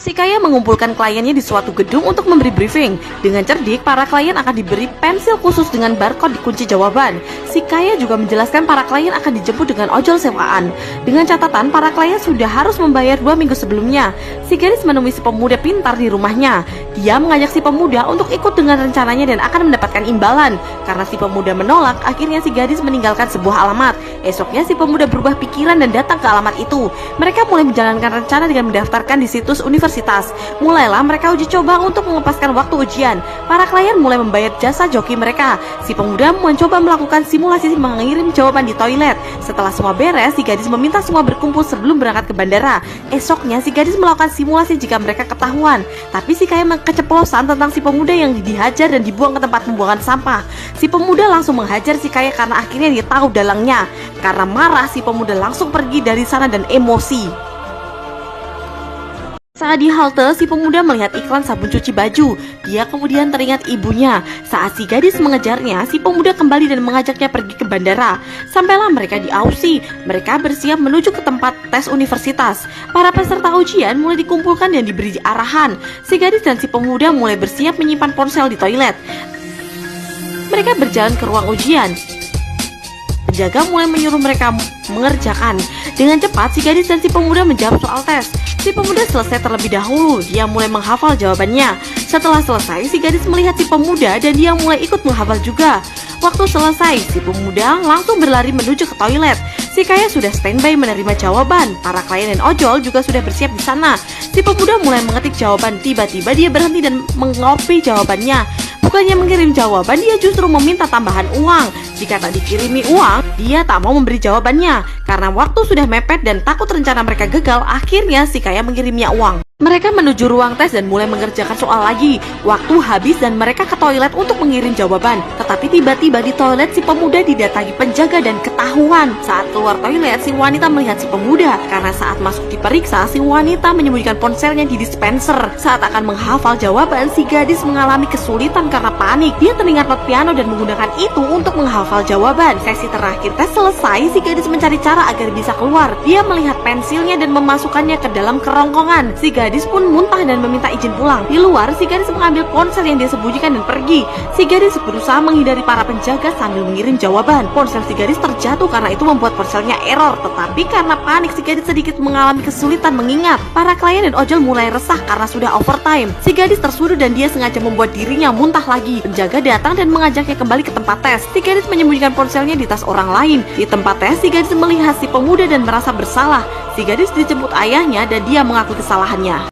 Si Kaya mengumpulkan kliennya di suatu gedung untuk memberi briefing. Dengan cerdik, para klien akan diberi pensil khusus dengan barcode di kunci jawaban. Si Kaya juga menjelaskan para klien akan dijemput dengan ojol sewaan. Dengan catatan, para klien sudah harus membayar 2 minggu sebelumnya. Si gadis menemui si pemuda pintar di rumahnya. Dia mengajak si pemuda untuk ikut dengan rencananya dan akan mendapatkan imbalan. Karena si pemuda menolak, akhirnya si gadis meninggalkan sebuah alamat. Esoknya si pemuda berubah pikiran dan datang ke alamat itu. Mereka mulai menjalankan rencana dengan mendaftarkan di situs universitas. Mulailah mereka uji coba untuk mengepaskan waktu ujian. Para klien mulai membayar jasa joki mereka. Si pemuda mencoba melakukan simulasi mengirim jawaban di toilet. Setelah semua beres, si gadis meminta semua berkumpul sebelum berangkat ke bandara. Esoknya si gadis melakukan simulasi jika mereka ketahuan. Tapi si Kaya keceplosan tentang si pemuda yang dihajar dan dibuang ke tempat pembuangan sampah. Si pemuda langsung menghajar si Kaya karena akhirnya dia tahu dalangnya. Karena marah, si pemuda langsung pergi dari sana dan emosi. Saat di halte, si pemuda melihat iklan sabun cuci baju. Dia kemudian teringat ibunya. Saat si gadis mengejarnya, si pemuda kembali dan mengajaknya pergi ke bandara. Sampailah mereka di Aussie. Mereka bersiap menuju ke tempat tes universitas. Para peserta ujian mulai dikumpulkan dan diberi arahan. Si gadis dan si pemuda mulai bersiap menyimpan ponsel di toilet. Mereka berjalan ke ruang ujian. Penjaga mulai menyuruh mereka mengerjakan. Dengan cepat, si gadis dan si pemuda menjawab soal tes. Si pemuda selesai terlebih dahulu. Dia mulai menghafal jawabannya. Setelah selesai, si gadis melihat si pemuda dan dia mulai ikut menghafal juga. Waktu selesai, si pemuda langsung berlari menuju ke toilet. Si Kaya sudah standby menerima jawaban. Para klien dan ojol juga sudah bersiap di sana. Si pemuda mulai mengetik jawaban. Tiba-tiba dia berhenti dan mengopi jawabannya. Bukannya mengirim jawaban, dia justru meminta tambahan uang. Jika tak dikirimi uang, dia tak mau memberi jawabannya. Karena waktu sudah mepet dan takut rencana mereka gagal, akhirnya si Kaya mengirimnya uang. Mereka menuju ruang tes dan mulai mengerjakan soal lagi. Waktu habis dan mereka ke toilet untuk mengirim jawaban. Tetapi tiba-tiba di toilet si pemuda didatangi penjaga dan ketahuan. Saat keluar toilet, si wanita melihat si pemuda. Karena saat masuk diperiksa, si wanita menyembunyikan ponselnya di dispenser. Saat akan menghafal jawaban, si gadis mengalami kesulitan karena panik. Dia teringat not piano dan menggunakan itu untuk menghafal jawaban. Sesi terakhir tes selesai, si gadis mencari cara agar bisa keluar. Dia melihat pensilnya dan memasukkannya ke dalam kerongkongan. Si gadis pun muntah dan meminta izin pulang. Di luar, si gadis mengambil ponsel yang dia sembunyikan dan pergi. Si gadis berusaha menghindari para penjaga sambil mengirim jawaban. Ponsel si gadis terjatuh karena itu membuat ponselnya error. Tetapi karena panik, si gadis sedikit mengalami kesulitan mengingat. Para klien dan ojol mulai resah karena sudah overtime. Si gadis tersuruh dan dia sengaja membuat dirinya muntah lagi. Penjaga datang dan mengajaknya kembali ke tempat tes. Si gadis menyembunyikan ponselnya di tas orang lain. Di tempat tes, si gadis melihat si pemuda dan merasa bersalah. Si gadis dijemput ayahnya dan dia mengakui kesalahannya.